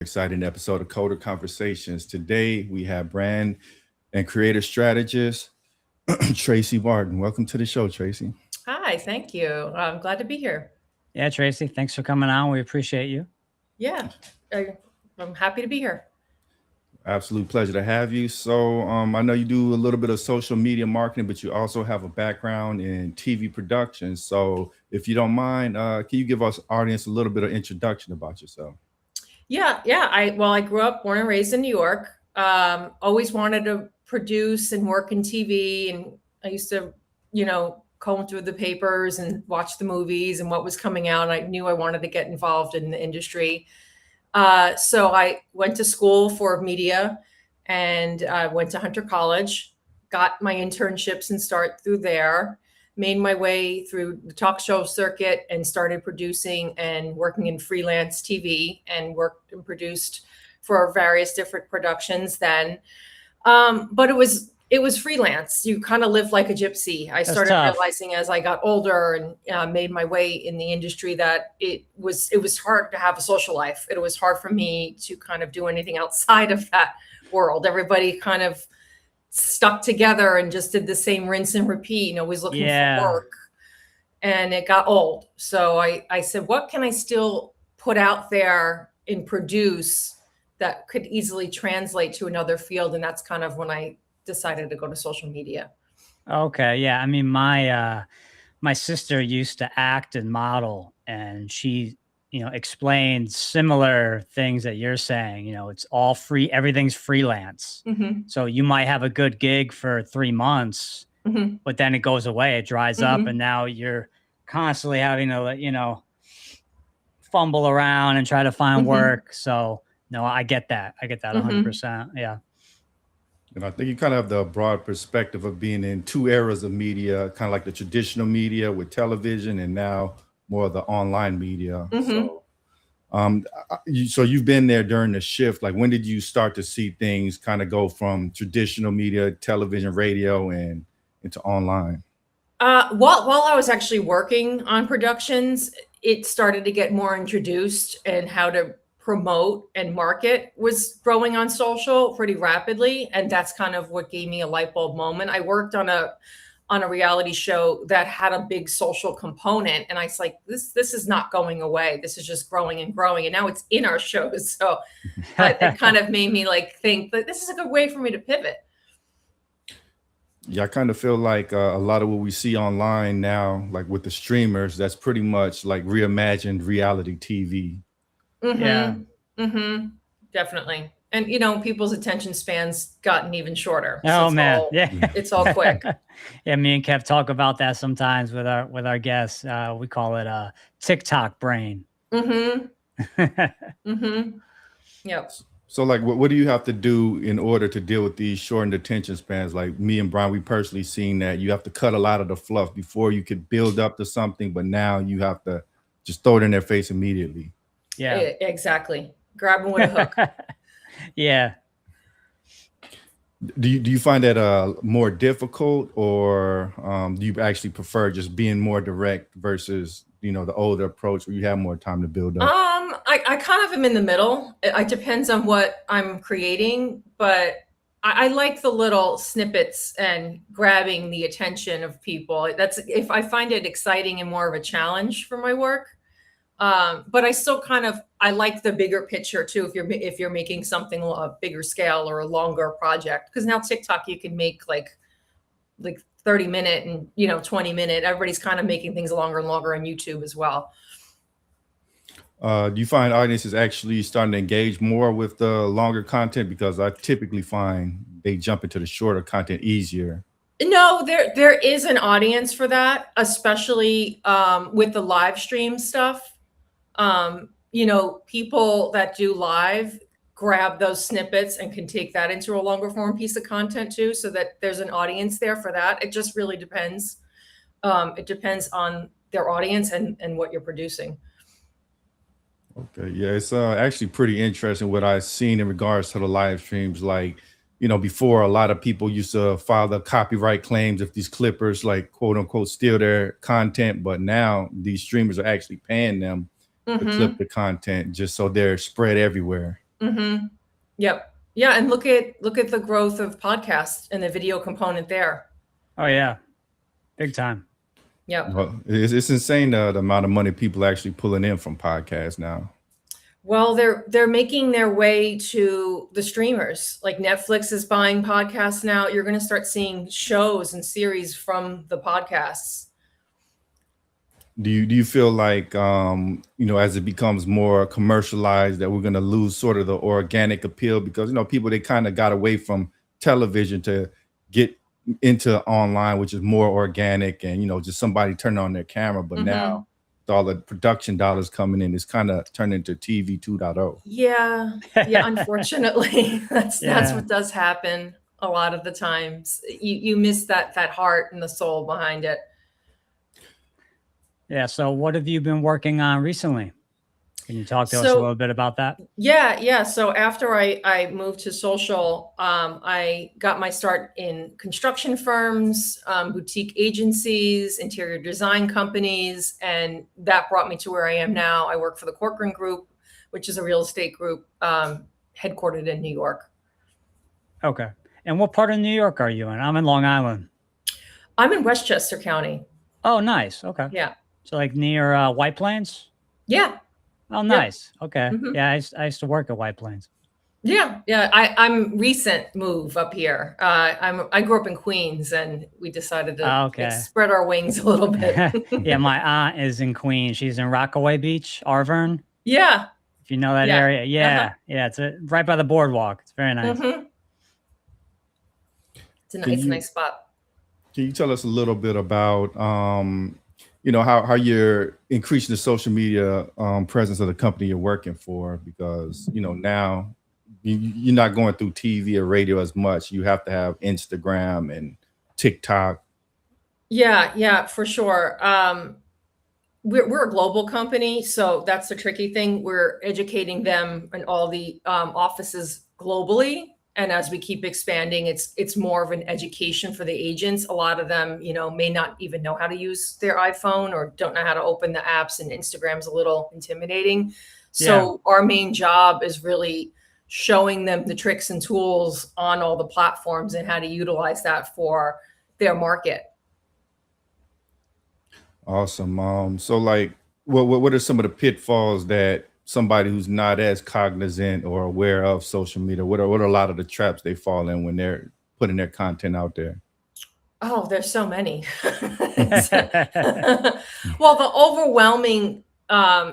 exciting episode of Coder Conversations. Today we have brand and creative strategist Tracy Barton. Welcome to the show, Tracy. Hi, thank you. I'm glad to be here. Yeah, Tracy, thanks for coming on. We appreciate you. Yeah, I, I'm happy to be here. Absolute pleasure to have you. I know you do a little bit of social media marketing, but you also have a background in TV production. So, if you don't mind, can you give us audience a little bit of introduction about yourself? Yeah. I grew up, born and raised in New York. Always wanted to produce and work in TV, and I used to, comb through the papers and watch the movies and what was coming out. And I knew I wanted to get involved in the industry. So I went to school for media and went to Hunter College, got my internships and start through there, made my way through the talk show circuit and started producing and working in freelance TV and worked and produced for various different productions then. But it was freelance. You kind of live like a gypsy. I started realizing as I got older and made my way in the industry that it was hard to have a social life. It was hard for me to kind of do anything outside of that world. Everybody kind of stuck together and just did the same rinse and repeat, always looking for work. And it got old. So I said, what can I still put out there and produce that could easily translate to another field? And that's kind of when I decided to go to social media. Okay, yeah. I mean, my sister used to act and model, and she, explained similar things that you're saying. It's all free. Everything's freelance. Mm-hmm. So you might have a good gig for 3 months, Mm-hmm. but then it goes away. It dries up, and now you're constantly having to, fumble around and try to find work. So no, I get that. I get that 100%. Yeah. And I think you kind of have the broad perspective of being in two eras of media, kind of like the traditional media with television and now more of the online media. Mm-hmm. So you've been there during the shift. Like, when did you start to see things kind of go from traditional media, television, radio, and into online? While I was actually working on productions, it started to get more introduced, and how to promote and market was growing on social pretty rapidly. And that's kind of what gave me a light bulb moment. I worked on a reality show that had a big social component, and I was like, this is not going away. This is just growing and growing. And now it's in our shows. So it kind of made me think that this is a good way for me to pivot. Yeah, I kind of feel like a lot of what we see online now, like with the streamers, that's pretty much like reimagined reality TV. Mm-hmm. Yeah. Mm-hmm. Definitely. And people's attention spans gotten even shorter. Oh man, it's all quick. Yeah, me and Kev talk about that sometimes with our guests. We call it TikTok brain. Mm-hmm. Mm-hmm. Yep. So, like, what do you have to do in order to deal with these shortened attention spans? Like me and Brian, we personally seen that you have to cut a lot of the fluff before you could build up to something, but now you have to just throw it in their face immediately. Yeah, exactly. Grab them with a hook. Yeah. Do you find that more difficult, or do you actually prefer just being more direct versus the older approach where you have more time to build up? I kind of am in the middle. It depends on what I'm creating, but I like the little snippets and grabbing the attention of people. That's if I find it exciting and more of a challenge for my work. But I still I like the bigger picture too. If you're making something a bigger scale or a longer project, because now TikTok you can make like 30-minute and 20-minute. Everybody's kind of making things longer and longer on YouTube as well. Do you find audiences actually starting to engage more with the longer content? Because I typically find they jump into the shorter content easier. No, there is an audience for that, especially with the live stream stuff. People that do live grab those snippets and can take that into a longer form piece of content too, so that there's an audience there for that. It just really depends. It depends on their audience and what you're producing. Okay, yeah, it's actually pretty interesting what I've seen in regards to the live streams. Like, before, a lot of people used to file the copyright claims if these clippers, like, quote unquote, steal their content. But now these streamers are actually paying them to clip the content just so they're spread everywhere. Mm-hmm. Yep. Yeah, and look at the growth of podcasts and the video component there. Oh yeah, big time. Yep. Well, it's insane the amount of money people are actually pulling in from podcasts now. Well, they're making their way to the streamers. Like Netflix is buying podcasts now. You're going to start seeing shows and series from the podcasts. Do you feel like as it becomes more commercialized that we're going to lose sort of the organic appeal because people they kind of got away from television to get into online, which is more organic and just somebody turning on their camera, but now Mm-hmm. with all the production dollars coming in, it's kind of turned into TV 2.0. Yeah. Yeah. Unfortunately, that's Yeah. what does happen a lot of the times. You miss that heart and the soul behind it. Yeah. So what have you been working on recently? Can you talk to us a So little bit about that? yeah. So after I moved to social, I got my start in construction firms, boutique agencies, interior design companies, and that brought me to where I am now. I work for the Corcoran Group, which is a real estate group headquartered in New York. Okay. And what part of New York are you in? I'm in Long Island. I'm in Westchester County. Oh, nice. Okay. Yeah. So like near White Plains? Yeah. Oh, Yep. nice. Okay. Mhm. Yeah, I used to work at White Plains. Yeah. I'm recent move up here. I grew up in Queens, and we decided to Oh, okay. spread our wings a little bit. Yeah, my aunt is in Queens. She's in Rockaway Beach, Arvern. Yeah. If you know that Yeah. area. Yeah. Uh-huh. Yeah, it's right by the boardwalk. It's very nice. Mhm. It's a Can you nice spot. can you tell us a little bit about how you're increasing the social media presence of the company you're working for? Because now you're not going through TV or radio as much. You have to have Instagram and TikTok. Yeah, for sure. We're a global company, so that's the tricky thing. We're educating them and all the offices globally, and as we keep expanding, it's more of an education for the agents. A lot of them, may not even know how to use their iPhone or don't know how to open the apps, and Instagram's a little intimidating. So our main job is really showing them the tricks and tools on all the platforms and how to utilize that for their market. Awesome. So like, what are some of the pitfalls that somebody who's not as cognizant or aware of social media, what are a lot of the traps they fall in when they're putting their content out there? Oh, there's so many. Well, the overwhelming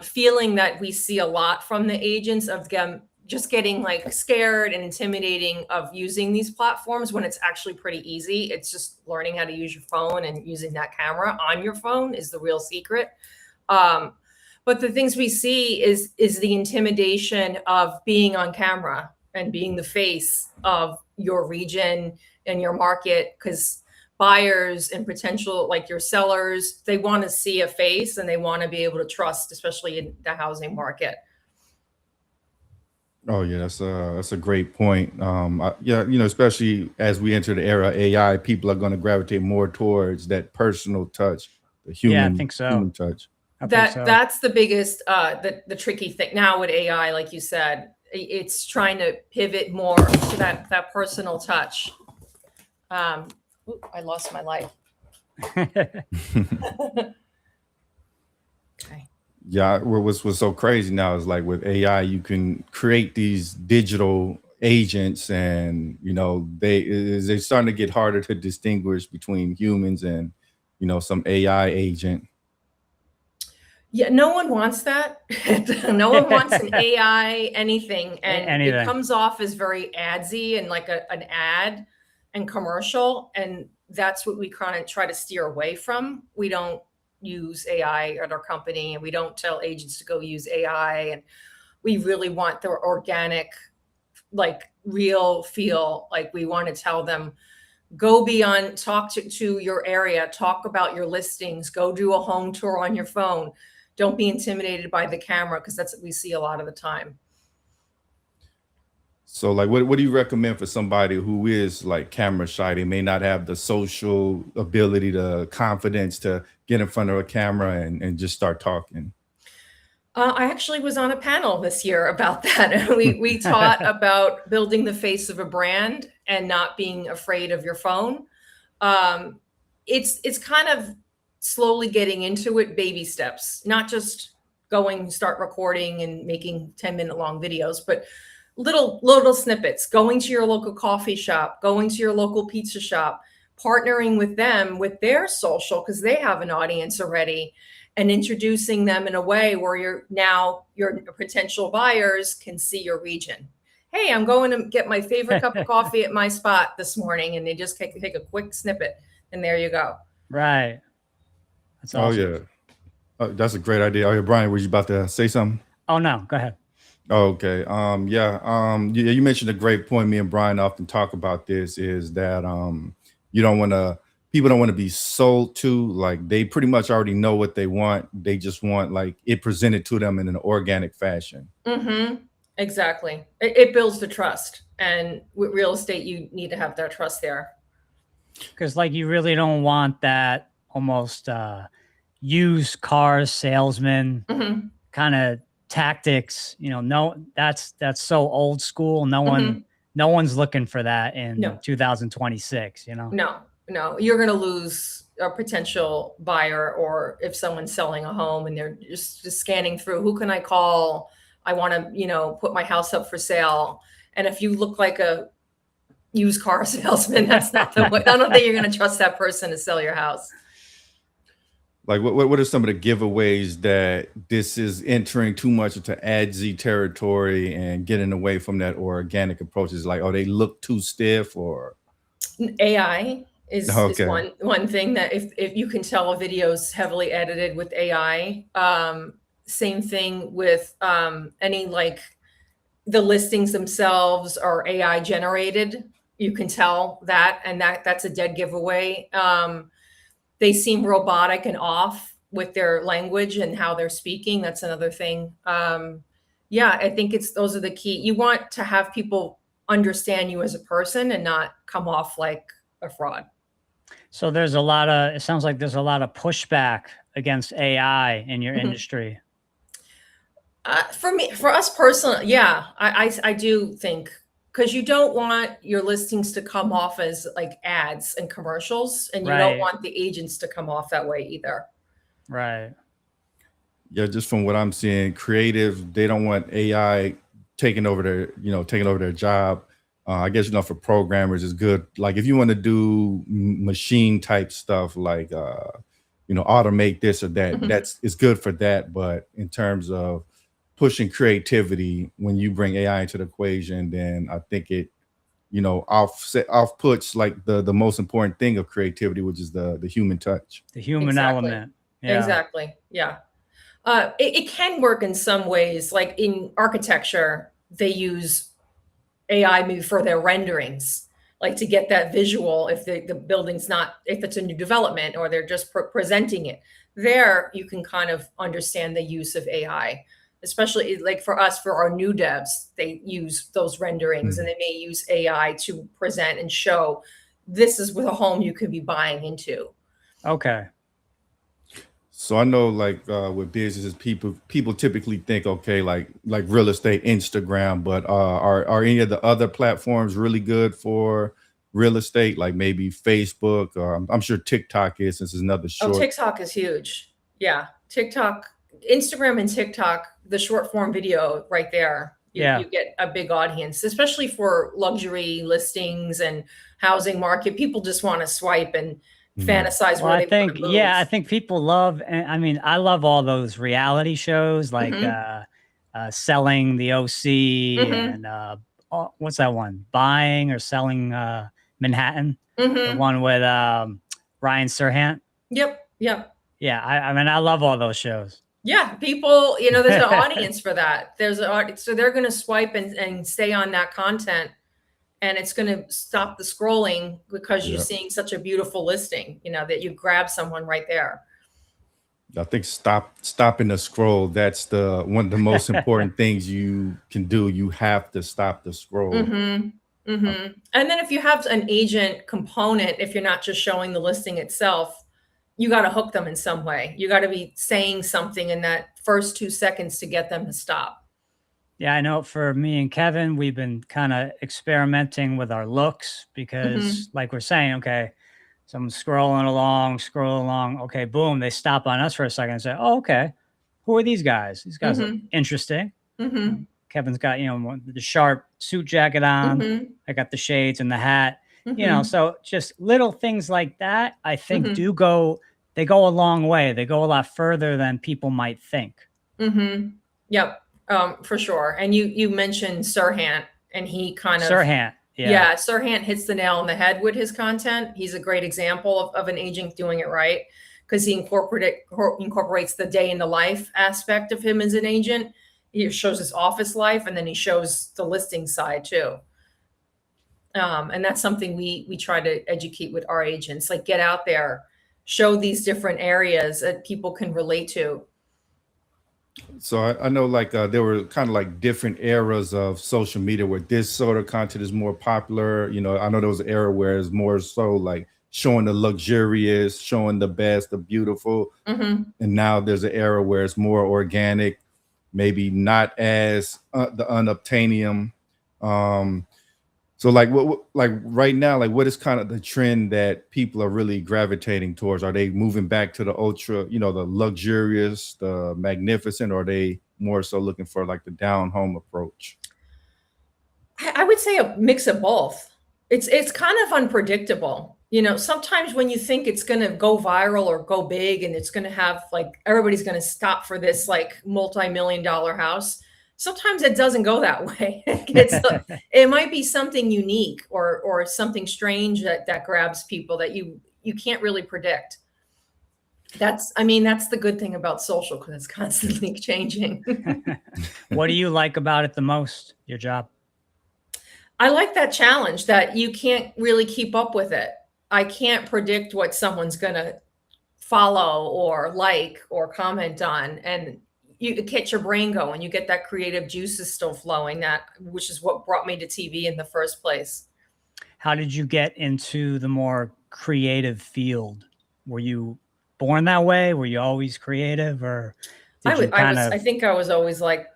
feeling that we see a lot from the agents of them just getting like scared and intimidating of using these platforms when it's actually pretty easy. It's just learning how to use your phone, and using that camera on your phone is the real secret. But the things we see is the intimidation of being on camera and being the face of your region and your market, because buyers and potential, like your sellers, they want to see a face and they want to be able to trust, especially in the housing market. Oh yeah, that's a great point. Yeah, especially as we enter the era of AI, people are going to gravitate more towards that personal touch, the Yeah, I human think so. human touch. I think so. That's the biggest the tricky thing now with AI. Like you said, it's trying to pivot more to that personal touch. I lost my life. Okay. Yeah, what's so crazy now is like with AI, you can create these digital agents, and they're starting to get harder to distinguish between humans and some AI agent. Yeah, no one wants that. No one wants an AI anything, and it Anything. comes off as very adsy and like an ad and commercial, and that's what we kind of try to steer away from. We don't use AI at our company, and we don't tell agents to go use AI, and we really want the organic, like real feel. Like we want to tell them, go beyond, talk to your area, talk about your listings, go do a home tour on your phone. Don't be intimidated by the camera, because that's what we see a lot of the time. So like, what do you recommend for somebody who is like camera shy? They may not have the social ability, the confidence to get in front of a camera and just start talking. I actually was on a panel this year about that. And we taught about building the face of a brand and not being afraid of your phone. Um, it's kind of slowly getting into it, baby steps, not just going start recording and making 10-minute long videos, but little snippets, going to your local coffee shop, going to your local pizza shop, partnering with them with their social because they have an audience already, and introducing them in a way where your potential buyers can see your region. Hey, I'm going to get my favorite cup of coffee at my spot this morning, and they just take a quick snippet, and there you go. Right. That's Oh awesome. yeah, that's a great idea. Oh yeah, Brian, were you about to say something? Oh no, go ahead. Oh, okay. Yeah. You mentioned a great point. Me and Brian often talk about this is that you don't want to people don't want to be sold to. Like they pretty much already know what they want. They just want like it presented to them in an organic fashion. Mm-hmm. Exactly. It builds the trust, and with real estate, you need to have that trust there. Because like you really don't want that almost used car salesman Mm-hmm. kind of tactics. No, that's so old school. Mm-hmm. No one's looking for that in No. 2026. No, you're going to lose a potential buyer, or if someone's selling a home and they're just scanning through, who can I call? I want to, put my house up for sale. And if you look like a used car salesman, that's not the way. I don't think you're going to trust that person to sell your house. Like what are some of the giveaways that this is entering too much into ad Z territory and getting away from that organic approach? Is like, oh, they look too stiff or AI is okay. one thing that if you can tell a video is heavily edited with AI. Same thing with any like the listings themselves are AI generated. You can tell that, and that's a dead giveaway. They seem robotic and off with their language and how they're speaking. That's another thing. Yeah, I think those are the key. You want to have people understand you as a person and not come off like a fraud. So it sounds like there's a lot of pushback against AI in your industry. For us personally, yeah, I do think, because you don't want your listings to come off as like ads and commercials, and you don't Right. want the agents to come off that way either. Right. Yeah, just from what I'm seeing, creative, they don't want AI taking over their job. I guess, for programmers it's good. Like if you want to do machine type stuff, like, automate this or that, Mhm. it's good for that. But in terms of pushing creativity, when you bring AI into the equation, then I think it, off puts like the most important thing of creativity, which is the human touch. The human Exactly. element. Yeah. Exactly. Yeah. It can work in some ways. Like in architecture, they use AI maybe for their renderings, like to get that visual. If the building's not, if it's a new development or they're just presenting it, there you can kind of understand the use of AI. Especially like for us, for our new devs, they use those renderings, and Mhm. they may use AI to present and show this is with a home you could be buying into. Okay. So I know, like with businesses, people typically think, okay, like real estate, Instagram, but are any of the other platforms really good for real estate? Like maybe Facebook, or I'm sure TikTok is, since it's another Oh, short. TikTok is huge. Yeah. TikTok, Instagram and TikTok, the short form video right there. Yeah. You get a big audience, especially for luxury listings and housing market. People just want to swipe and Mhm. fantasize Well, where they want to move. I think people love, and I mean, I love all those reality shows like Hmm. Selling the OC Hmm. and what's that one? Buying or Selling Manhattan, the Hmm. one with Ryan Serhant. Yep. Yep. Yeah, I mean, I love all those shows. Yeah. People, there's an audience for that. There's an audience. So they're going to swipe and stay on that content, and it's going to stop the scrolling because you're Yeah, seeing such a beautiful listing, that you grab someone right there. I think stopping the scroll. That's the one of the most important things you can do. You have to stop the scroll. Hmm. Uh, Hmm. And then if you have an agent component, if you're not just showing the listing itself, you got to hook them in some way. You got to be saying something in that first 2 seconds to get them to stop. Yeah, I know for me and Kevin, we've been kind of experimenting with our looks because, like we're saying, okay, so I'm scrolling along. Okay, boom, they stop on us for a second and say, "Oh, okay, who are these guys? These guys look Mhm. interesting." Mhm. Kevin's got the sharp suit jacket on. Mhm. I got the shades and the hat. Mhm. So just little things like that, I think, Mhm. they go a long way. They go a lot further than people might think. Mhm. Yep. For sure. And you mentioned Sirhan, and he kind of, Sirhan, yeah, yeah, Sirhan hits the nail on the head with his content. He's a great example of an agent doing it right, because he incorporates the day in the life aspect of him as an agent. He shows his office life, and then he shows the listing side too. And that's something we try to educate with our agents, like get out there, show these different areas that people can relate to. So I know like there were kind of like different eras of social media where this sort of content is more popular. I know there was an era where it's more so like showing the luxurious, showing the best, the beautiful. Hmm. And now there's an era where it's more organic, maybe not as the unobtainium. Um, so like like right now, like what is kind of the trend that people are really gravitating towards? Are they moving back to the ultra, the luxurious, the magnificent, or are they more so looking for like the down home approach? I would say a mix of both. It's kind of unpredictable. Sometimes when you think it's going to go viral or go big, and it's going to have, like, everybody's going to stop for this like multi-million dollar house, sometimes it doesn't go that way. It might be something unique or something strange that grabs people that you can't really predict. That's the good thing about social, because it's constantly changing. What do you like about it the most? Your job? I like that challenge, that you can't really keep up with it. I can't predict what someone's going to follow or like or comment on. And you get your brain going. You get that creative juices still flowing, which is what brought me to TV in the first place. How did you get into the more creative field? Were you born that way? Were you always creative, or did you kind I of? think I was always like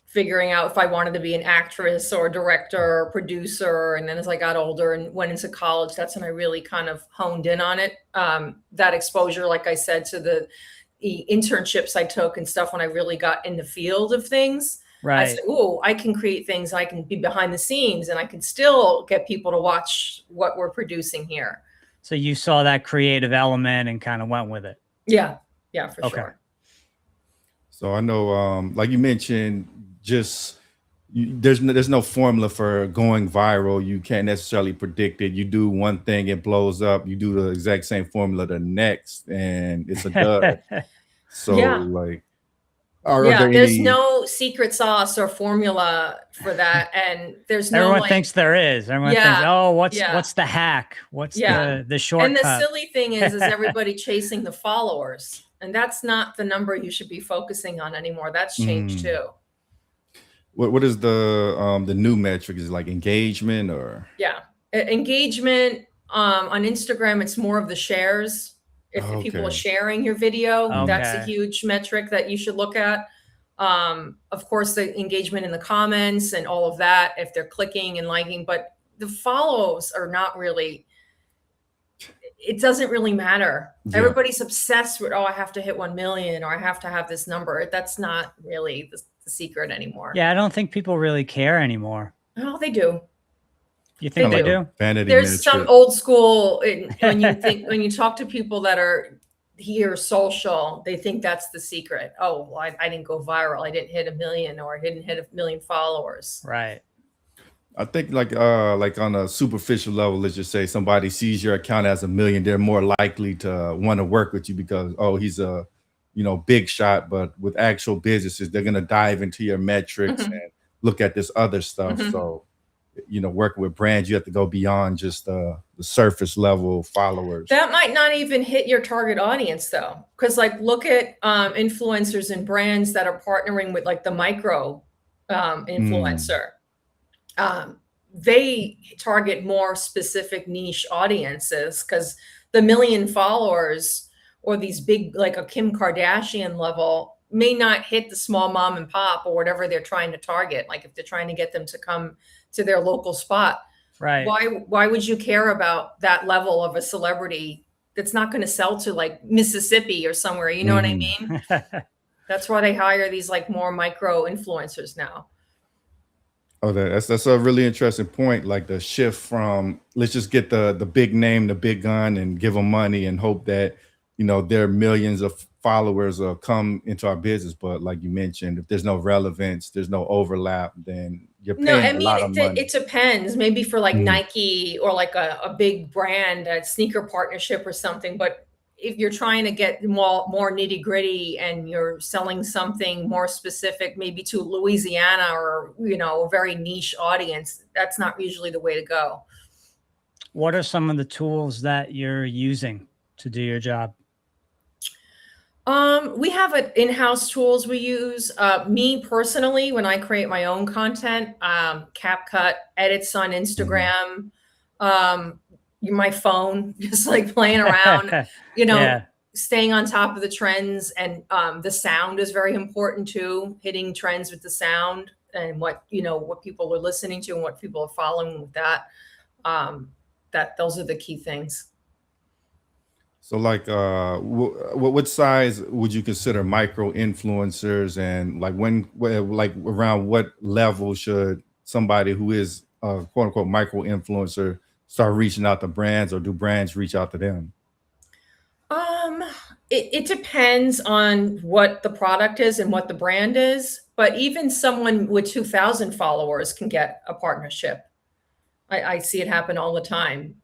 figuring out if I wanted to be an actress or a director or producer. And then as I got older and went into college, that's when I really kind of honed in on it. That exposure, like I said, to the internships I took and stuff, when I really got in the field of things, I said, Right. oh, I can create things. I can be behind the scenes, and I can still get people to watch what we're producing here. So you saw that creative element and kind of went with it. Yeah. Yeah, for Okay. sure. So I know, like you mentioned, just there's no formula for going viral. You can't necessarily predict it. You do one thing, it blows up. You do the exact same formula the next, and it's a dud. So Yeah. like, are Yeah, there there's any? no secret sauce or formula for that, and there's no, Everyone like, thinks there is. Everyone thinks, yeah, oh, yeah, what's the hack? What's yeah. the And the shortcut? silly thing is everybody chasing the followers, and that's not the number you should be focusing on anymore. That's changed Mm, too. what is the new metric? Is it like engagement or? Yeah. Engagement, on Instagram, it's more of the shares. If people are Okay. sharing your video, Mhm. that's a Okay. huge metric that you should look at. Of course, the engagement in the comments and all of that, if they're clicking and liking, but the follows are not really, it doesn't really matter. Yeah. Everybody's obsessed with, oh, I have to hit 1 million, or I have to have this number. That's not really the secret anymore. Yeah, I don't think people really care anymore. Oh, they do. You They think Kind of they like a do. do? vanity There's some metric. old school, when you talk to people that are here social, they think that's the secret. Oh, well, I didn't go viral. I didn't hit 1 million, or I didn't hit 1 million followers. Right. I think like on a superficial level, let's just say somebody sees your account as 1 million, they're more likely to want to work with you because, oh, he's a big shot. But with actual businesses, they're gonna dive into your metrics Mhm. and look at this other stuff. Mhm. So working with brands, you have to go beyond just the surface level followers. That might not even hit your target audience, though, because, like, look at influencers and brands that are partnering with, like, the micro Mm, influencer. um, they target more specific niche audiences, because the million followers, or these big, like a Kim Kardashian level, may not hit the small mom and pop or whatever they're trying to target. Like if they're trying to get them to come to their local spot, Right. why would you care about that level of a celebrity that's not going to sell to like Mississippi or somewhere? You know what I mean? That's why they hire these like more micro influencers now. Oh, that's a really interesting point. Like the shift from let's just get the big name, the big gun, and give them money and hope that their millions of followers will come into our business. But like you mentioned, if there's no relevance, there's no overlap, then you're No, paying I a mean, lot of money. it depends. Maybe for like Mm. Nike or like a big brand, a sneaker partnership or something. But if you're trying to get more nitty gritty and you're selling something more specific, maybe to Louisiana or, a very niche audience, that's not usually the way to go. What are some of the tools that you're using to do your job? We have in-house tools we use. Me personally, when I create my own content, CapCut, edits on Instagram, my phone, just like playing around, Yeah. staying on top of the trends. And the sound is very important too, hitting trends with the sound and what people are listening to and what people are following with that. Those are the key things. So like, what size would you consider micro influencers, and like like around what level should somebody who is a quote unquote micro influencer start reaching out to brands, or do brands reach out to them? It depends on what the product is and what the brand is, but even someone with 2,000 followers can get a partnership. I see it happen all the time.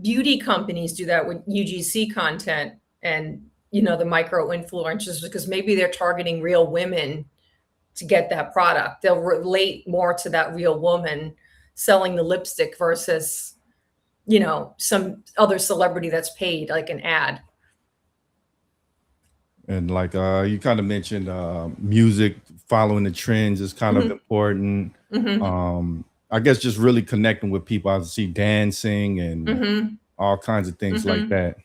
Beauty companies do that with UGC content and, the micro influencers, because maybe they're targeting real women to get that product. They'll relate more to that real woman selling the lipstick versus, some other celebrity that's paid like an ad. And like you kind of mentioned, music following the trends is kind of Mhm. important. Mhm. I guess just really connecting with people. I see dancing and Mhm. all kinds of things like Mhm. that.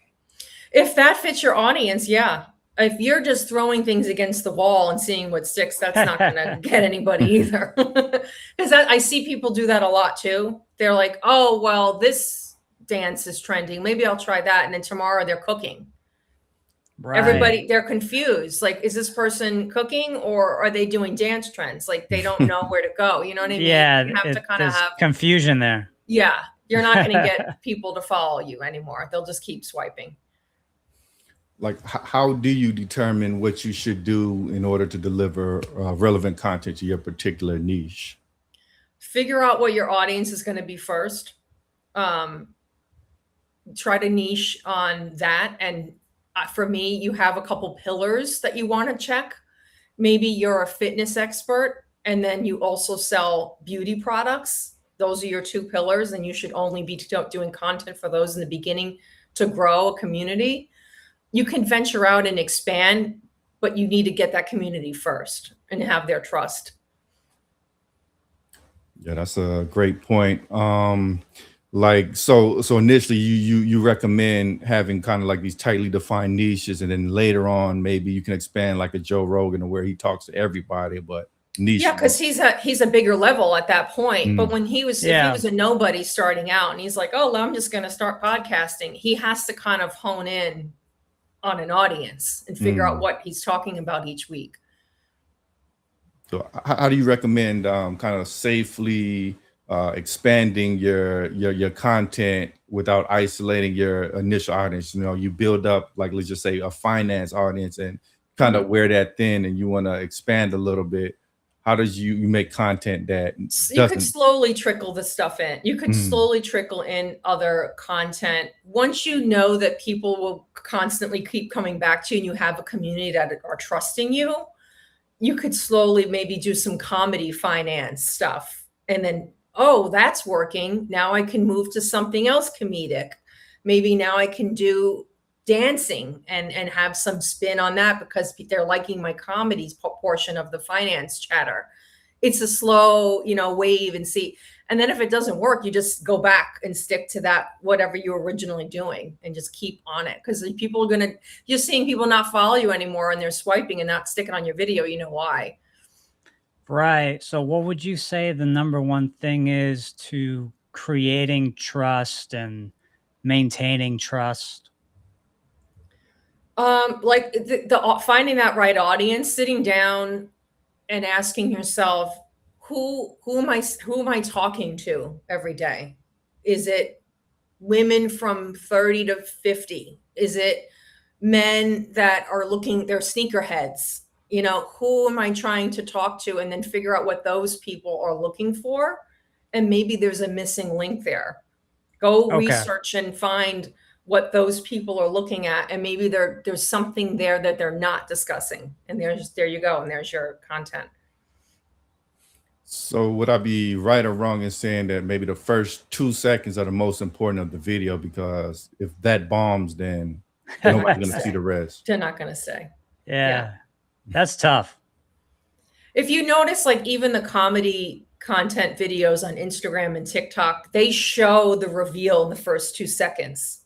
If that fits your audience, yeah. If you're just throwing things against the wall and seeing what sticks, that's not gonna get anybody either. Because I see people do that a lot too. They're like, "Oh, well, this dance is trending. Maybe I'll try that." And then tomorrow they're cooking. Right. They're confused. Like, is this person cooking or are they doing dance trends? Like, they don't know where to go. You know what I mean? Yeah, You have to kind of there's have, confusion there. yeah, you're not going to get people to follow you anymore. They'll just keep swiping. Like, how do you determine what you should do in order to deliver relevant content to your particular niche? Figure out what your audience is going to be first. Try to niche on that. And for me, you have a couple pillars that you want to check. Maybe you're a fitness expert and then you also sell beauty products. Those are your two pillars, and you should only be doing content for those in the beginning to grow a community. You can venture out and expand, but you need to get that community first and have their trust. Yeah, that's a great point. Like so initially you recommend having kind of like these tightly defined niches, and then later on maybe you can expand like a Joe Rogan where he talks to everybody, but Yeah, niche. because he's a bigger level at that point. But Mm, when if he Yeah. was a nobody starting out and he's like, "Oh, well, I'm just going to start podcasting," he has to kind of hone in on an audience and figure out mm. what he's talking about each week. So how do you recommend kind of safely expanding your content without isolating your initial audience? You build up, like, let's just say, a finance audience and kind of Mhm. wear that thin, and you want to expand a little bit. How does you make content that You could doesn't? slowly trickle the stuff in. You could Mm, slowly trickle in other content. Once you know that people will constantly keep coming back to you and you have a community that are trusting you, you could slowly maybe do some comedy finance stuff. And then, oh, that's working. Now I can move to something else comedic. Maybe now I can do dancing and have some spin on that because they're liking my comedy portion of the finance chatter. It's a slow, wave and see. And then if it doesn't work, you just go back and stick to that, whatever you were originally doing, and just keep on it. Because people are going to, you're seeing people not follow you anymore and they're swiping and not sticking on your video. You know why? Right. So what would you say the number one thing is to creating trust and maintaining trust? Like the finding that right audience, sitting down and asking yourself, who am I talking to every day? Is it women from 30 to 50? Is it men that are looking, they're sneakerheads? You know, who am I trying to talk to? And then figure out what those people are looking for. And maybe there's a missing link there. Go Okay. research and find what those people are looking at. And maybe there's something there that they're not discussing. And there you go. And there's your content. So would I be right or wrong in saying that maybe the first 2 seconds are the most important of the video, because if that bombs, then nobody's gonna see the rest. They're not going to stay. Yeah. That's tough. If you notice, like even the comedy content videos on Instagram and TikTok, they show the reveal in the first 2 seconds.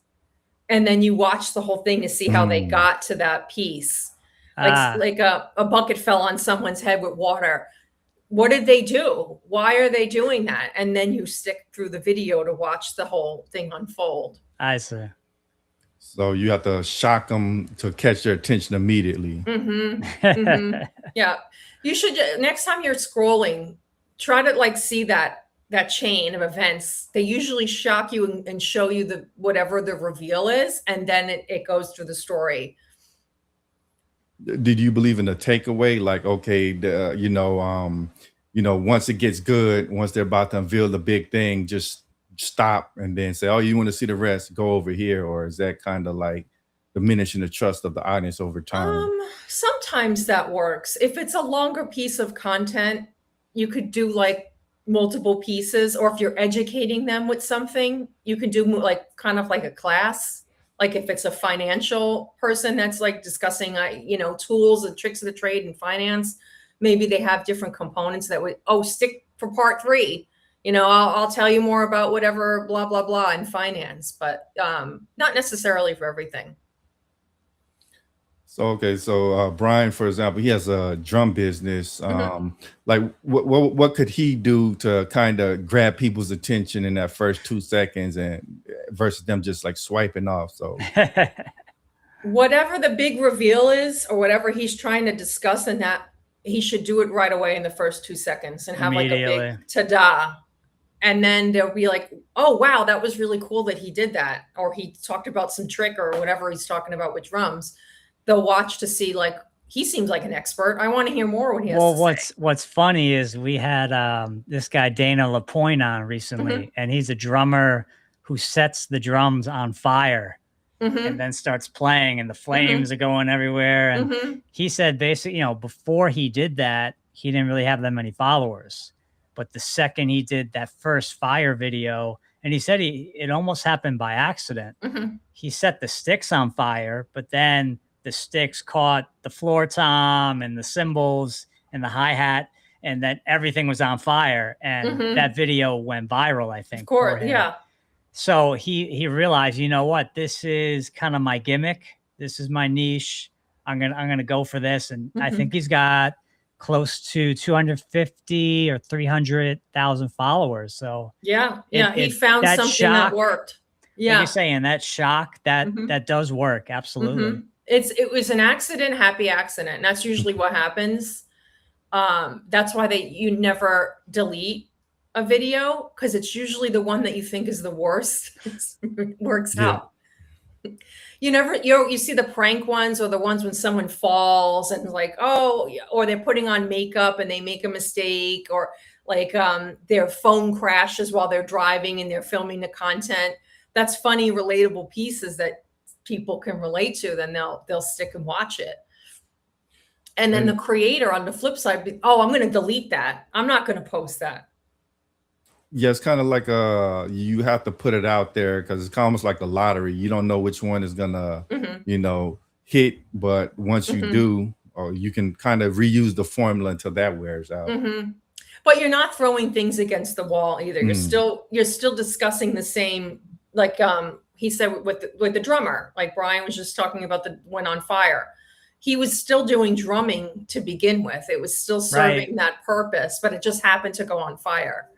And then you watch the whole thing to see how they got to that piece. Like a bucket fell on someone's head with water. What did they do? Why are they doing that? And then you stick through the video to watch the whole thing unfold. I see. So you have to shock them to catch their attention immediately. Yeah. You should, next time you're scrolling, try to like see that chain of events. They usually shock you and show you whatever the reveal is, and then it goes through the story. Did you believe in the takeaway? Like, okay, once it gets good, once they're about to unveil the big thing, just stop and then say, oh, you want to see the rest, go over here? Or is that kind of like diminishing the trust of the audience over time? Sometimes that works. If it's a longer piece of content, you could do like multiple pieces, or if you're educating them with something, you could do like kind of like a class. Like if it's a financial person that's like discussing, tools and tricks of the trade in finance, maybe they have different components that would, stick for part 3. I'll tell you more about whatever, blah, blah, blah in finance, but not necessarily for everything. So, okay. So Brian, for example, he has a drum business. Like what could he do to kind of grab people's attention in that first 2 seconds and versus them just like swiping off? So whatever the big reveal is, or whatever he's trying to discuss in that, he should do it right away in the first 2 seconds and have like a big ta-da. And then they'll be like, oh, wow, that was really cool that he did that. Or he talked about some trick or whatever he's talking about with drums. They'll watch to see, like, he seems like an expert. I want to hear more what he has to say. What's funny is we had this guy, Dana LaPointe, on recently, and he's a drummer who sets the drums on fire and then starts playing, and the flames are going everywhere. And he said basically, before he did that, he didn't really have that many followers. But the second he did that first fire video, and he said it almost happened by accident. He set the sticks on fire, but then the sticks caught the floor tom and the cymbals and the hi-hat, and then everything was on fire. And that video went viral, I think. Of course, yeah. So he realized, you know what, this is kind of my gimmick. This is my niche. I'm gonna go for this. And I think he's got close to 250 or 300,000 followers. So yeah, he found something that worked. Yeah, like you're saying, that shock that does work. Absolutely. It was an accident, happy accident. And that's usually what happens. That's why you never delete a video, because it's usually the one that you think is the worst. It works out. You see the prank ones, or the ones when someone falls and like, or they're putting on makeup and they make a mistake, or like their phone crashes while they're driving and they're filming the content. That's funny, relatable pieces that people can relate to. Then they'll stick and watch it. And then the creator on the flip side, I'm going to delete that. I'm not going to post that. Yeah, it's kind of like you have to put it out there, because it's almost like a lottery. You don't know which one is gonna, hit, but once you do, or you can kind of reuse the formula until that wears out. But you're not throwing things against the wall either. Mm. You're still discussing the same, like he said with the drummer, like Brian was just talking about the When on Fire. He was still doing drumming to begin with. It was still serving that purpose, but it just happened to go on fire.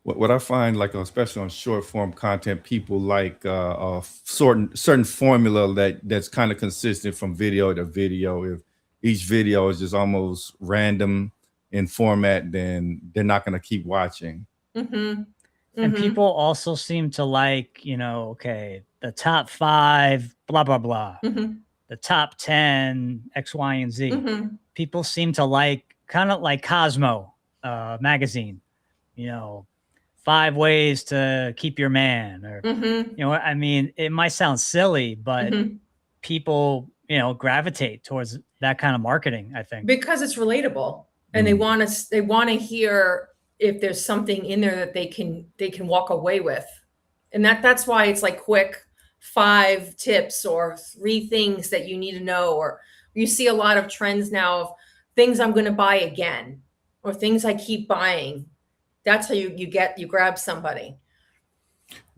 What I find, like especially on short form content, people like a certain formula that's kind of consistent from video to video. If each video is just almost random in format, then they're not going to keep watching. Mm-hmm. And Mm-hmm. people also seem to like, you know, okay, the top 5, blah, blah, blah. Mm-hmm. The top 10, X, Y, and Z. Mm-hmm. People seem to like, kind of like Cosmo magazine, you know, 5 ways to keep your man, or, Mm-hmm. you know, I mean, it might sound silly, but Mm-hmm. people, you know, gravitate towards that kind of marketing, I think. Because it's relatable, and Mm. they want to hear if there's something in there that they can walk away with. And that's why it's like quick 5 tips or 3 things that you need to know. Or you see a lot of trends now of things I'm going to buy again, or things I keep buying. That's how you grab somebody.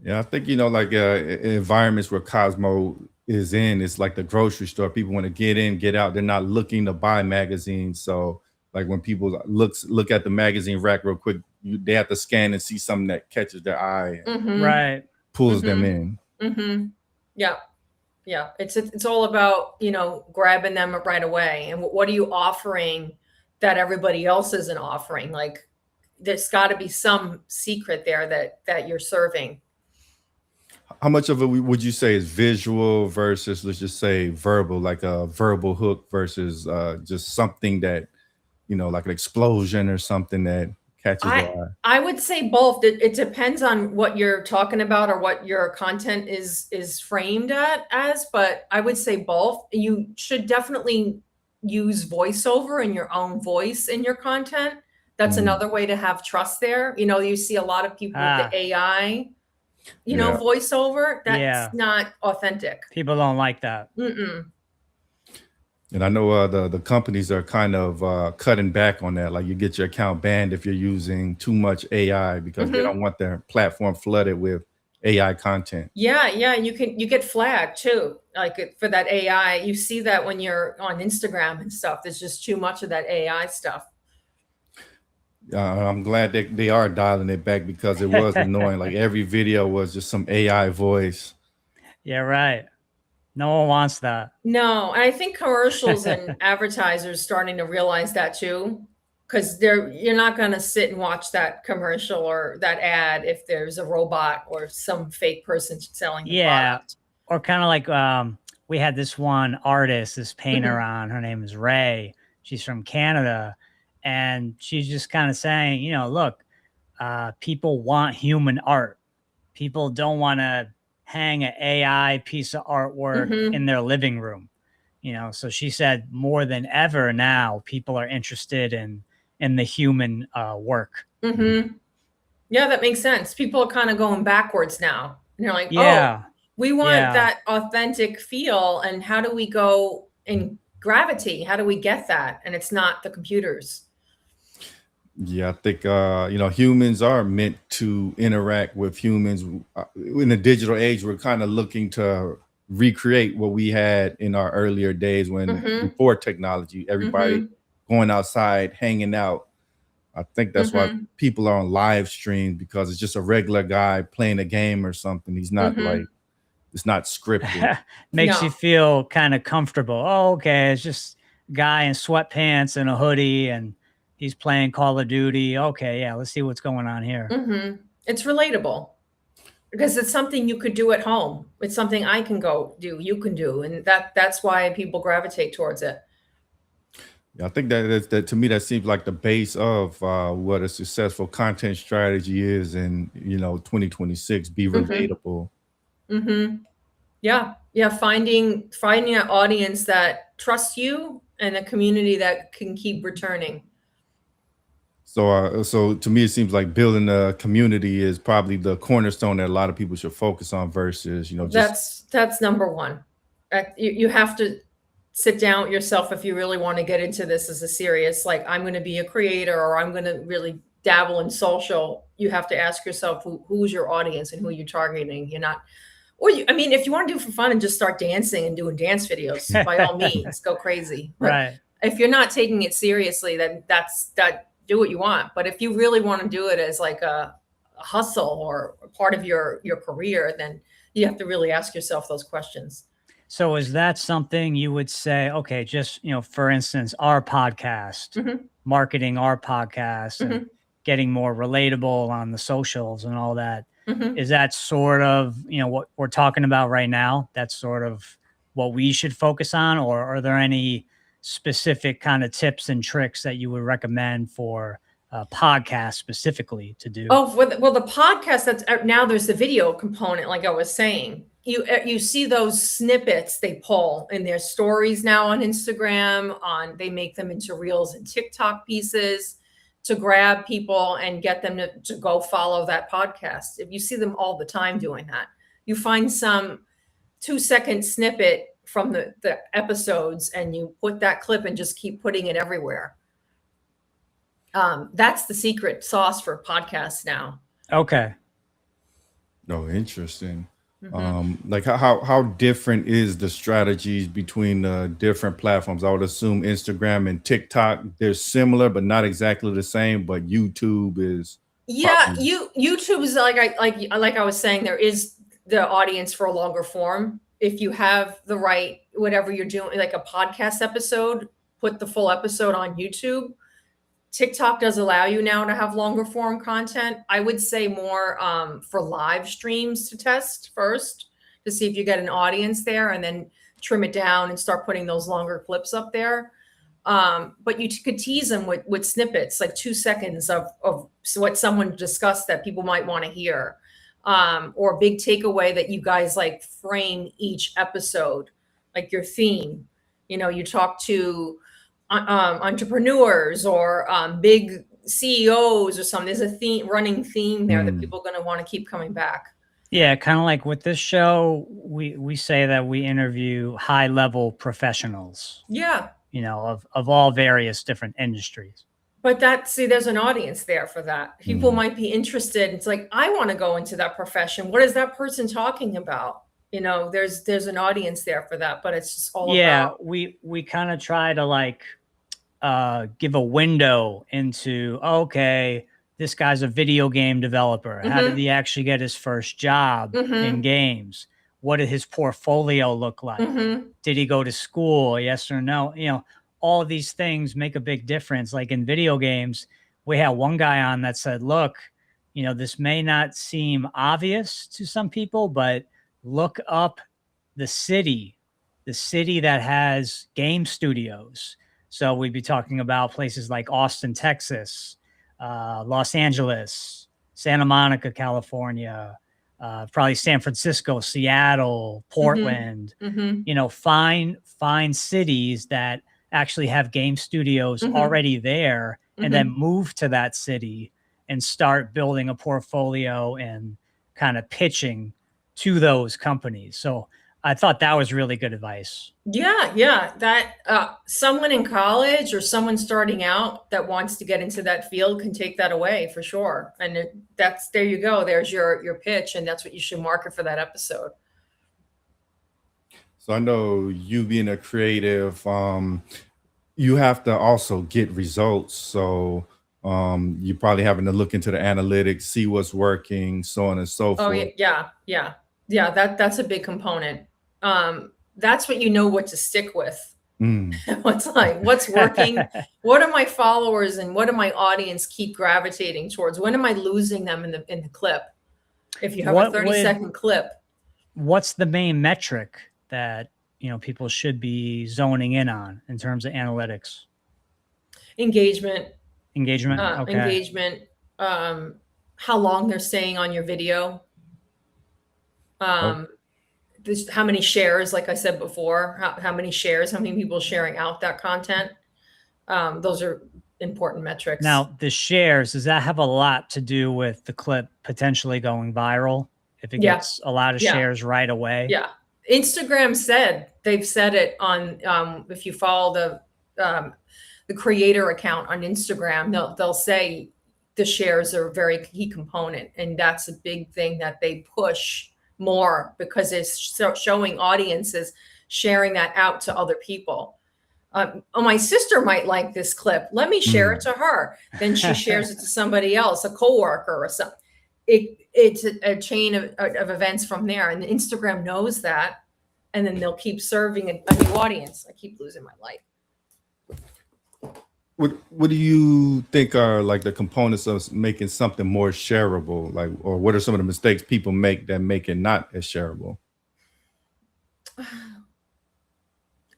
Yeah, I think, like environments where Cosmo is in, it's like the grocery store. People want to get in, get out. They're not looking to buy magazines. So, like when people look at the magazine rack real quick, they have to scan and see something that catches their eye and Mm-hmm. Right. pulls them in. Mm-hmm. Yeah. Yeah. It's all about, grabbing them right away. And what are you offering that everybody else isn't offering? Like, there's got to be some secret there that you're serving. How much of it would you say is visual versus, let's just say, verbal, like a verbal hook versus just something that, like an explosion or something that catches the eye? I would say both. It depends on what you're talking about or what your content is framed as, but I would say both. You should definitely use voiceover in your own voice in your content. That's another way to have trust there. You see a lot of people with the AI, Yeah. voiceover. That's Yeah. not authentic. People don't like that. Mm-mm. And I know the companies are kind of cutting back on that. Like you get your account banned if you're using too much AI because they don't want their platform flooded with AI content. Yeah, you get flagged too, like for that AI. You see that when you're on Instagram and stuff. There's just too much of that AI stuff. I'm glad they are dialing it back because it was annoying. Like every video was just some AI voice. Yeah, right. No one wants that. No, and I think commercials and advertisers starting to realize that too, because you're not going to sit and watch that commercial or that ad if there's a robot or some fake person selling the product. Or kind of like we had this one artist, this painter on. Her name is Ray. She's from Canada, and she's just kind of saying, look, people want human art. People don't want to hang an AI piece of artwork in their living room, so she said more than ever now people are interested in the human work. Yeah, that makes sense. People are kind of going backwards now, and you're like, we want that authentic feel, and how do we go and gravitate? How do we get that? And it's not the computers. Yeah, I think humans are meant to interact with humans. In the digital age, we're kind of looking to recreate what we had in our earlier days when before technology, everybody going outside, hanging out. I think that's why people are on live stream, because it's just a regular guy playing a game or something. He's not it's not scripted. Makes you feel kind of comfortable. Oh, okay, it's just a guy in sweatpants and a hoodie and he's playing Call of Duty. Okay, yeah, let's see what's going on here. It's relatable because it's something you could do at home. It's something I can go do, you can do, and that's why people gravitate towards it. Yeah, I think that to me that seems like the base of what a successful content strategy is in 2026. Be relatable. Yeah, finding an audience that trusts you and a community that can keep returning. So to me, it seems like building a community is probably the cornerstone that a lot of people should focus on versus, just that's number one. You have to sit down with yourself if you really want to get into this as a serious, like, I'm going to be a creator or I'm going to really dabble in social, you have to ask yourself who's your audience and who you're targeting. You're not, or I mean, if you want to do it for fun and just start dancing and doing dance videos, by all means, go crazy. But Right. if you're not taking it seriously, then do what you want. But if you really want to do it as like a hustle or part of your career, then you have to really ask yourself those questions. So is that something you would say, okay, just, for instance, our podcast, Mhm. marketing our podcast and Mhm. getting more relatable on the socials and all that. Mhm. Is that sort of, what we're talking about right now? That's sort of what we should focus on, or are there any specific kind of tips and tricks that you would recommend for a podcast specifically to do? Oh, well, the podcast, that's now there's the video component, like I was saying. You see those snippets they pull in their stories now on Instagram, they make them into reels and TikTok pieces to grab people and get them to go follow that podcast. If you see them all the time doing that, you find some 2-second snippet from the episodes and you put that clip and just keep putting it everywhere. That's the secret sauce for podcasts now. Okay. Oh, interesting. Mhm. Like how different is the strategies between the different platforms? I would assume Instagram and TikTok, they're similar, but not exactly the same. But YouTube is Yeah, probably YouTube is like I was saying, there is the audience for a longer form. If you have the right, whatever you're doing, like a podcast episode, put the full episode on YouTube. TikTok does allow you now to have longer form content. I would say more for live streams to test first to see if you get an audience there, and then trim it down and start putting those longer clips up there. But you could tease them with snippets, like 2 seconds of what someone discussed that people might want to hear, or a big takeaway that you guys like frame each episode, like your theme. You talk to entrepreneurs or big CEOs or something. There's a running theme there that people are going to want to keep coming back. Yeah, kind of like with this show, we say that we interview high level professionals, Yeah. of all various different industries. But there's an audience there for that. People might be interested. It's like, I want to go into that profession. What is that person talking about? There's an audience there for that, but it's just all about. We kind of try to like give a window into, okay, this guy's a video game developer. How did he actually get his first job in games? What did his portfolio look like? Did he go to school? Yes or no? All of these things make a big difference. Like in video games, we had one guy on that said, look, this may not seem obvious to some people, but look up the city that has game studios. So we'd be talking about places like Austin, Texas, Los Angeles, Santa Monica, California, probably San Francisco, Seattle, Portland. Find cities that actually have game studios already there, and then move to that city and start building a portfolio and kind of pitching to those companies. So I thought that was really good advice. Yeah. That someone in college or someone starting out that wants to get into that field can take that away for sure. And there you go. There's your pitch, and that's what you should market for that episode. so I know you being a creative, you have to also get results. So you're probably having to look into the analytics, see what's working, so on and so Oh forth. yeah. That's a big component. That's what what to stick with. What's working? What are my followers and what do my audience keep gravitating towards? When am I losing them in the clip? If you have a 30-second clip. What's the main metric that people should be zoning in on in terms of analytics? Engagement. Okay. Engagement. How long they're staying on your video. How many shares, like I said before, how many shares, how many people sharing out that content. Those are important metrics. Now, the shares, does that have a lot to do with the clip potentially going viral if it gets a lot of shares right away? Instagram they've said it on, if you follow the creator account on Instagram, they'll say the shares are a very key component, and that's a big thing that they push more because it's showing audiences sharing that out to other people. Oh, my sister might like this clip. Let me share it to her. Then she shares it to somebody else, a coworker or something. It's a chain of events from there, and Instagram knows that, and then they'll keep serving a new audience. I keep losing my light. What do you think are like the components of making something more shareable? Like, or what are some of the mistakes people make that make it not as shareable?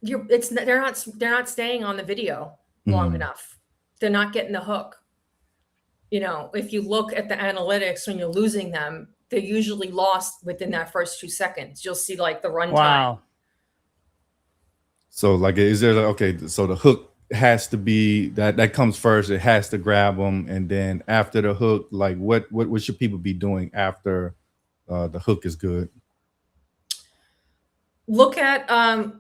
They're not staying on the video long enough. They're not getting the hook. If you look at the analytics, when you're losing them, they're usually lost within that first 2 seconds. You'll see like the runtime. Wow. So like, is there okay? So the hook has to be that comes first. It has to grab them, and then after the hook, like what should people be doing after the hook is good? Look at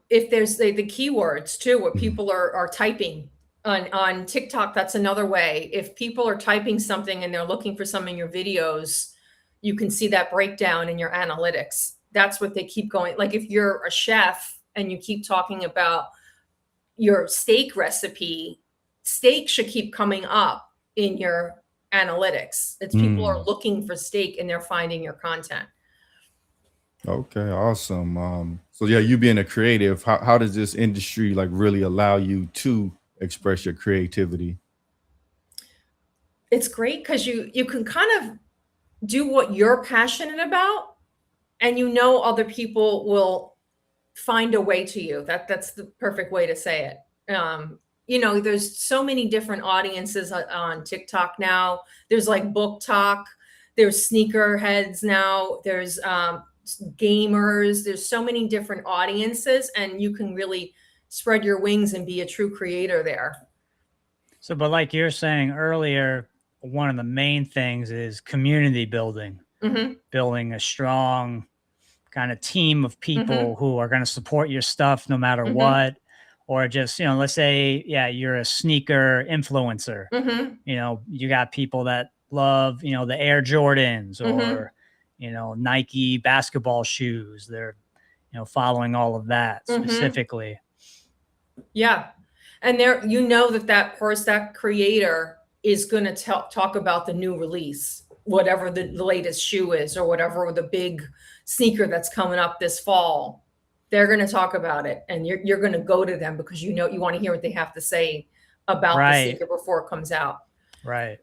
if there's the keywords too, what people are typing on TikTok. That's another way. If people are typing something and they're looking for some in your videos, you can see that breakdown in your analytics. That's what they keep going. Like if you're a chef and you keep talking about your steak recipe, steak should keep coming up in your analytics. It's people are looking for steak and they're finding your content. Okay, awesome. So yeah, you being a creative, how does this industry like really allow you to express your creativity? It's great because you can kind of do what you're passionate about, and other people will find a way to you. That's the perfect way to say it. There's so many different audiences on TikTok now. There's like book talk, there's sneaker heads now, there's gamers, there's so many different audiences, and you can really spread your wings and be a true creator there. So, but like you're saying earlier, one of the main things is community building, building a strong kind of team of people who are going to support your stuff no matter what. Or just, let's say, yeah, you're a sneaker influencer. You got people that love, the Air Jordans or, Nike basketball shoes. They're, following all of that specifically. Yeah. And that creator is going to talk about the new release, whatever the latest shoe is, or whatever the big sneaker that's coming up this fall. They're going to talk about it, and you're going to go to them because you want to hear what they have to say about the sneaker before it comes out. Right.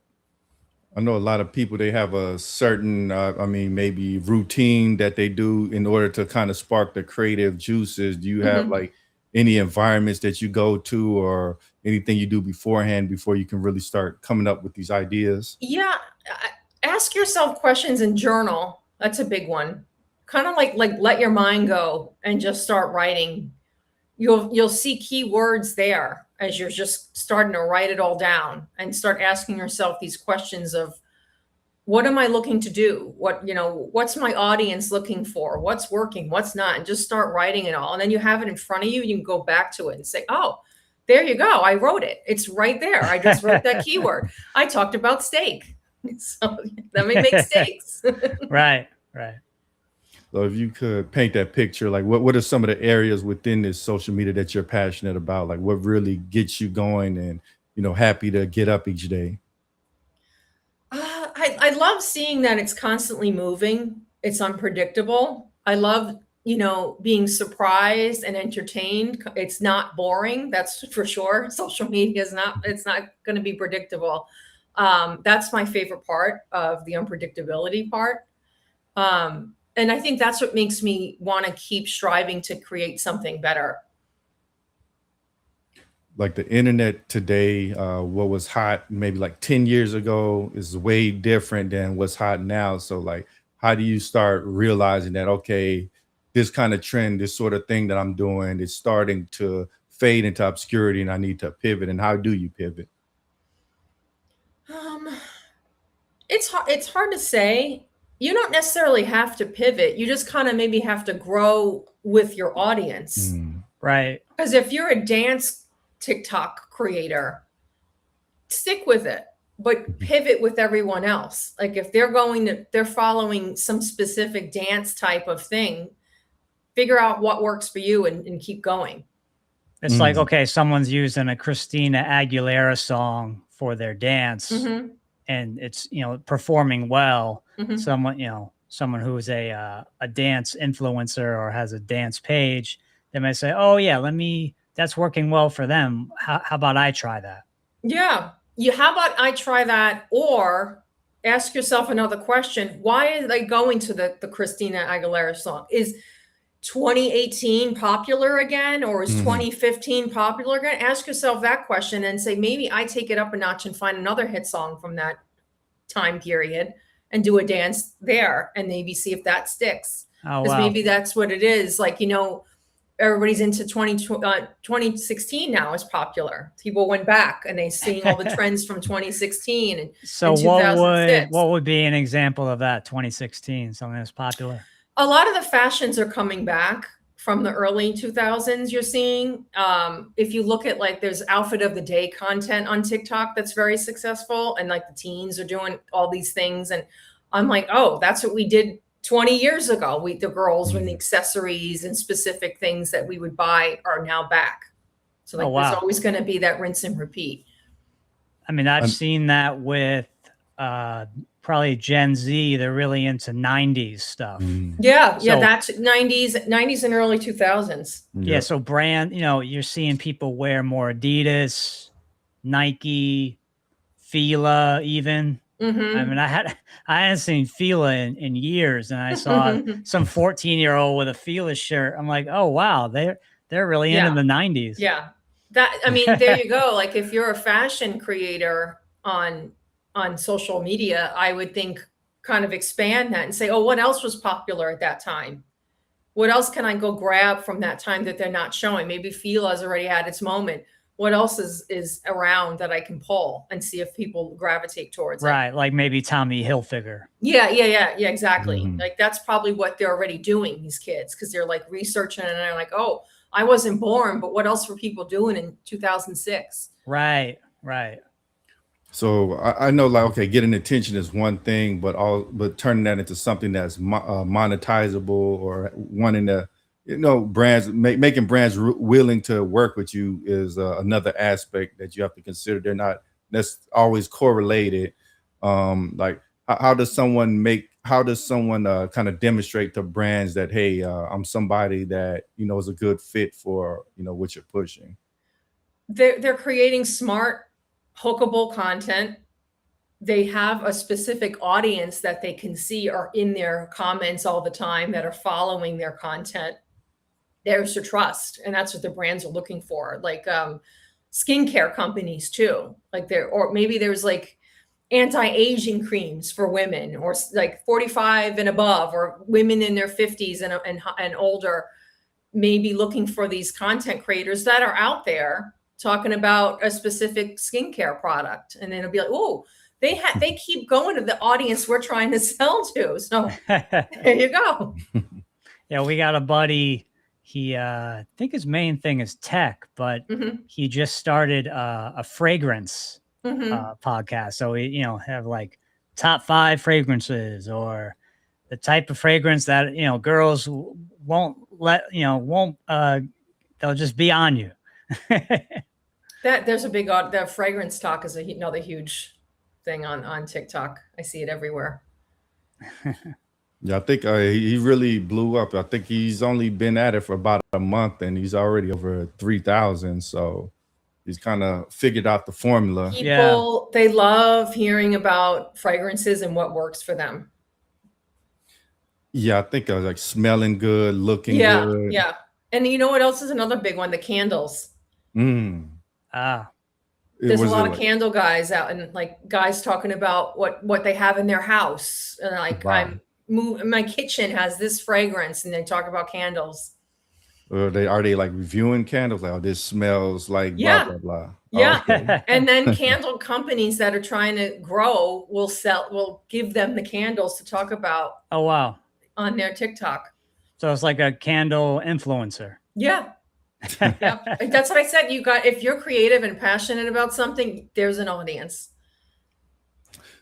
I know a lot of people, they have a certain, maybe routine that they do in order to kind of spark the creative juices. Do you have like any environments that you go to or anything you do beforehand before you can really start coming up with these ideas? Yeah. Ask yourself questions and journal. That's a big one. Kind of like let your mind go and just start writing. You'll see keywords there as you're just starting to write it all down, and start asking yourself these questions of, what am I looking to do? What's my audience looking for? What's working? What's not? And just start writing it all. And then you have it in front of you. You can go back to it and say, oh, there you go. I wrote it. It's right there. I just wrote that keyword. I talked about steak. So let me make steaks. Right. So if you could paint that picture, like what are some of the areas within this social media that you're passionate about? Like what really gets you going and, happy to get up each day? I love seeing that it's constantly moving. It's unpredictable. I love, being surprised and entertained. It's not boring. That's for sure. Social media it's not going to be predictable. That's my favorite part of the unpredictability part. And I think that's what makes me want to keep striving to create something better. Like the internet today, what was hot maybe like 10 years ago is way different than what's hot now. So like, how do you start realizing that, okay, this kind of trend, this sort of thing that I'm doing is starting to fade into obscurity and I need to pivot? And how do you pivot? It's hard to say. You don't necessarily have to pivot. You just kind of maybe have to grow with your audience. Right. Because if you're a dance TikTok creator, stick with it, but pivot with everyone else. Like if they're following some specific dance type of thing, figure out what works for you and keep going. It's like, okay, someone's using a Christina Aguilera song for their dance and it's, performing well. Someone who's a dance influencer or has a dance page, they might say, oh yeah, that's working well for them. How about I try that? Yeah. How about I try that? Or ask yourself another question. Why are they going to the Christina Aguilera song? Is 2018 popular again, or is 2015 popular again? Ask yourself that question and say, maybe I take it up a notch and find another hit song from that time period and do a dance there and maybe see if that sticks. Oh, Because wow. maybe that's what it is. Like, everybody's into 2016 now is popular. People went back and they seeing all the trends from 2016 and So 2006. what would be an example of that 2016, something that's popular? A lot of the fashions are coming back from the early 2000s. You're seeing, if you look at like there's outfit of the day content on TikTok that's very successful, and like the teens are doing all these things, and I'm like, oh, that's what we did 20 years ago. The girls with the accessories and specific things that we would buy are now back. So like there's always going to be that rinse and repeat. I mean, I've seen that with probably Gen Z. They're really into 90s stuff. Yeah. That's 90s and early 2000s. Yeah. So brand, you're seeing people wear more Adidas, Nike, Fila even. I mean, I hadn't seen Fila in years, and I saw some 14-year-old with a Fila shirt. I'm like, oh wow, they're really into the 90s. Yeah. There you go. Like if you're a fashion creator on social media, I would think kind of expand that and say, oh, what else was popular at that time? What else can I go grab from that time that they're not showing? Maybe Fila's already had its moment. What else is around that I can pull and see if people gravitate towards it? Right. Like maybe Tommy Hilfiger. Yeah, exactly. Like that's probably what they're already doing, these kids, because they're like researching and they're like, oh, I wasn't born, but what else were people doing in 2006? Right. So I know, like, okay, getting attention is one thing, but turning that into something that's monetizable, or wanting to, brands making brands willing to work with you is another aspect that you have to consider. They're not that's always correlated. Like how does someone kind of demonstrate to brands that, hey, I'm somebody that is a good fit for what you're pushing? They're creating smart, hookable content. They have a specific audience that they can see are in their comments all the time, that are following their content. There's your trust, and that's what the brands are looking for. Like skincare companies too, like or maybe there's like anti-aging creams for women, or like 45 and above, or women in their 50s and older, maybe looking for these content creators that are out there talking about a specific skincare product, and then it'll be like, oh, they keep going to the audience we're trying to sell to. So there you go. Yeah, we got a buddy. He, I think his main thing is tech, but he just started a fragrance podcast. So we, have like top 5 fragrances, or the type of fragrance that, girls won't they'll just be on you. There's a big, the fragrance talk is another huge thing on TikTok. I see it everywhere. Yeah, I think he really blew up. I think he's only been at it for about a month, and he's already over 3,000. So he's kind of figured out the formula. People, they love hearing about fragrances and what works for them. Yeah, I think I was like smelling good, looking good. Yeah. And you know what else is another big one? The candles. There's a lot of candle guys out, and like guys talking about what they have in their house, and like, wow, my kitchen has this fragrance, and they talk about candles. Are they like reviewing candles? Like, oh, this smells like blah blah blah. Yeah. Okay. And then candle companies that are trying to grow will give them the candles to talk about Oh, wow. on their TikTok. So it's like a candle influencer. Yeah. Yeah. That's what I said. If you're creative and passionate about something, there's an audience.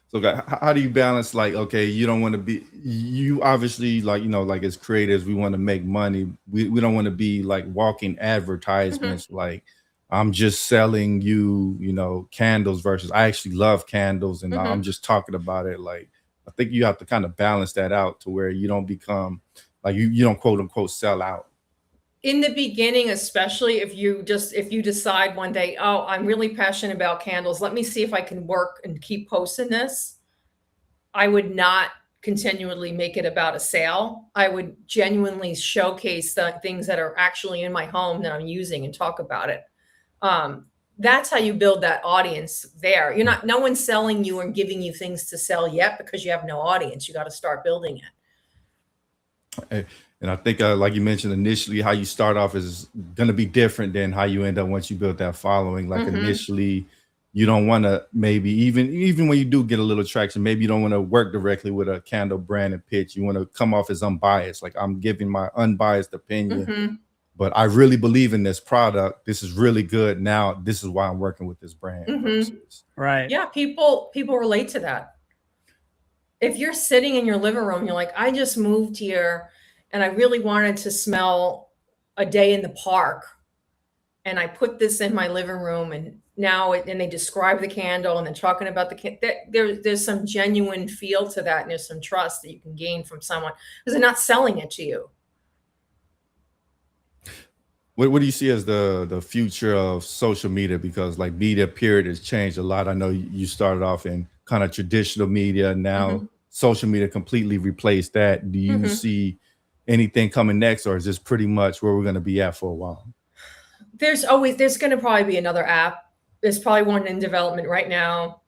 So how do you balance, like, okay, you don't want to be, you obviously, like, like as creators, we want to make money. We don't want to be like walking advertisements, like I'm just selling you, candles versus I actually love candles and I'm just talking about it. Like, I think you have to kind of balance that out to where you don't become like, you don't quote unquote sell out. In the beginning, especially if you decide one day, oh, I'm really passionate about candles, let me see if I can work and keep posting this. I would not continually make it about a sale. I would genuinely showcase the things that are actually in my home that I'm using and talk about it. That's how you build that audience there. No one's selling you and giving you things to sell yet because you have no audience. You got to start building it. And I think, like you mentioned initially, how you start off is going to be different than how you end up once you build that following. Like initially, you don't want to, maybe even when you do get a little traction, maybe you don't want to work directly with a candle brand and pitch. You want to come off as unbiased. Like, I'm giving my unbiased opinion, but I really believe in this product. This is really good. Now, this is why I'm working with this brand. Versus, Right. Yeah. People relate to that. If you're sitting in your living room, you're like, I just moved here and I really wanted to smell a day in the park. And I put this in my living room and and they describe the candle and they're talking about there's some genuine feel to that. And there's some trust that you can gain from someone because they're not selling it to you. what do you see as the future of social media? Because like media period has changed a lot. I know you started off in kind of traditional media. Now social media completely replaced that. Do you see anything coming next, or is this pretty much where we're going to be at for a while? There's going to probably be another app. There's probably one in development right now.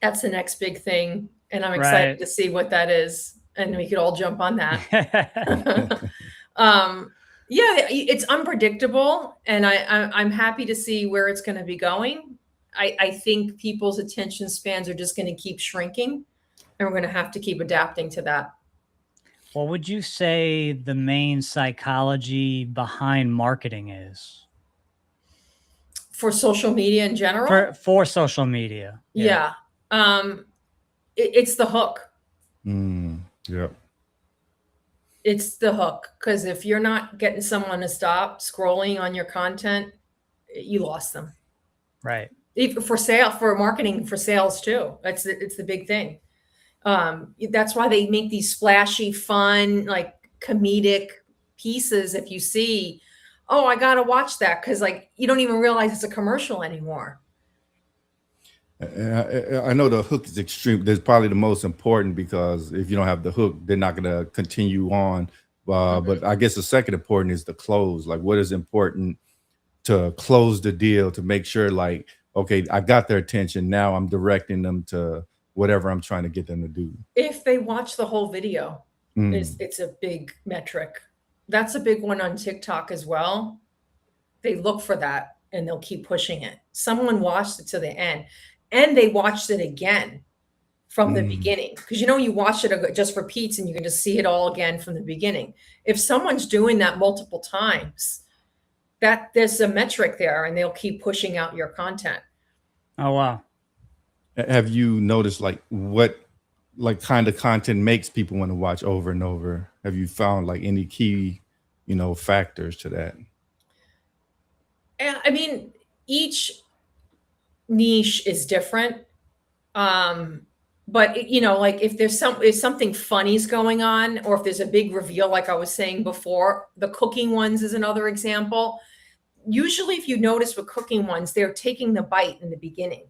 That's the next big thing. And I'm excited to see what that is. And we could all jump on that. Yeah, it's unpredictable. And I'm happy to see where it's going to be going. I think people's attention spans are just going to keep shrinking. And we're going to have to keep adapting to that. What would you say the main psychology behind marketing is? For social media in general? For social media. Yeah. It's the hook. Yeah. It's the hook. Because if you're not getting someone to stop scrolling on your content, you lost them. Right. Even for marketing, for sales too. It's the big thing. That's why they make these splashy, fun, like comedic pieces. If you see, oh, I got to watch that. Cause like, you don't even realize it's a commercial anymore. I know the hook is extreme. That's probably the most important, because if you don't have the hook, they're not going to continue on. But I guess the second important is the close. Like, what is important to close the deal, to make sure, like, okay, I got their attention. Now I'm directing them to whatever I'm trying to get them to do. If they watch the whole video, it's a big metric. That's a big one on TikTok as well. They look for that and they'll keep pushing it. Someone watched it to the end and they watched it again from the beginning. Because you watch it, just repeats and you can just see it all again from the beginning. If someone's doing that multiple times, that there's a metric there and they'll keep pushing out your content. Oh, wow. Have you noticed like what kind of content makes people want to watch over and over? Have you found like any key, factors to that? I mean, each niche is different. But like if something funny's going on, or if there's a big reveal, like I was saying before, the cooking ones is another example. Usually if you notice with cooking ones, they're taking the bite in the beginning.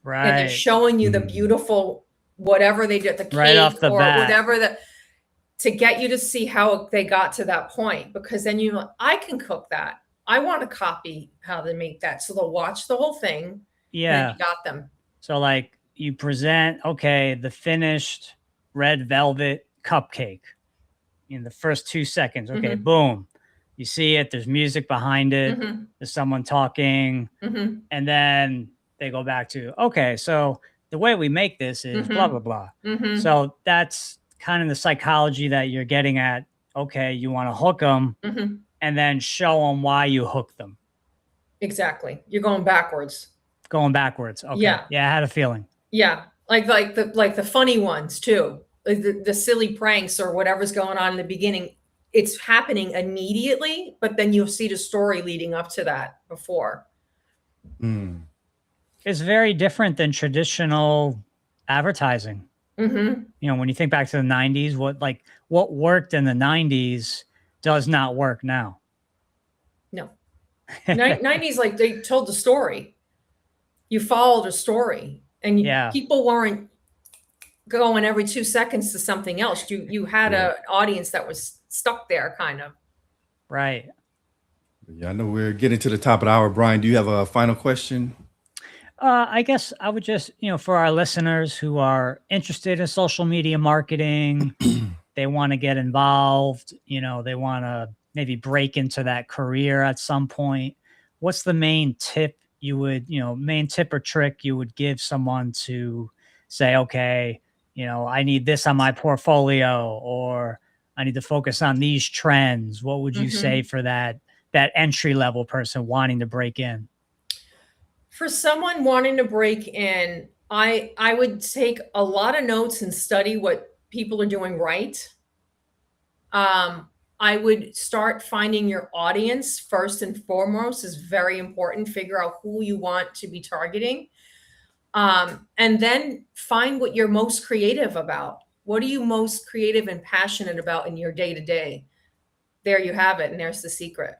Right. And they're showing you the beautiful, whatever they did, the cake right off the or bat. whatever, to get you to see how they got to that point. Because then I can cook that. I want to copy how they make that. So they'll watch the whole thing. Yeah. And you got them. So like you present, okay, the finished red velvet cupcake in the first 2 seconds. Okay, boom. You see it, there's music behind it, there's someone talking, and then they go back to, okay, so the way we make this is blah, blah, blah. So that's kind of the psychology that you're getting at. Okay, you want to hook them and then show them why you hook them. Exactly. You're going backwards. Going backwards. Okay. Yeah. Yeah, I had a feeling. Yeah. Like the funny ones too. Like the silly pranks or whatever's going on in the beginning. It's happening immediately, but then you'll see the story leading up to that before. It's very different than traditional advertising. You know, when you think back to the 90s, what worked in the 90s does not work now. No. 90s, like they told the story. You followed a story, and people weren't going every 2 seconds to something else. You had an audience that was stuck there, kind of. Right. Yeah, I know we're getting to the top of the hour. Brian, do you have a final question? I guess I would just, for our listeners who are interested in social media marketing, they want to get involved, they want to maybe break into that career at some point. What's the main tip main tip or trick you would give someone to say, okay, I need this on my portfolio, or I need to focus on these trends? What would you say for that entry level person wanting to break in? For someone wanting to break in, I would take a lot of notes and study what people are doing right. I would start finding your audience first and foremost is very important. Figure out who you want to be targeting. And then find what you're most creative about. What are you most creative and passionate about in your day-to-day? There you have it. And there's the secret.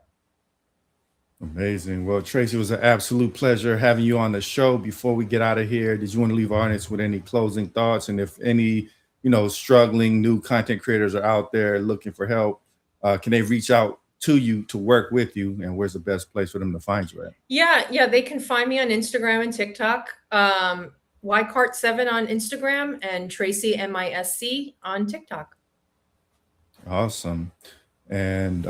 Amazing. Well, Tracy, it was an absolute pleasure having you on the show. Before we get out of here, did you want to leave our audience with any closing thoughts? And if any, struggling new content creators are out there looking for help, can they reach out to you to work with you? And where's the best place for them to find you at? Yeah. They can find me on Instagram and TikTok. YCart7 on Instagram and Tracy MISC on TikTok. Awesome. And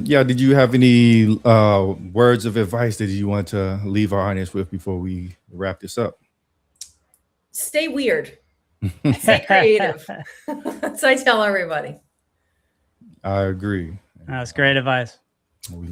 did you have any words of advice that you want to leave our audience with before we wrap this up? Stay weird. Stay creative. That's what I tell everybody. I agree. That's great advice. We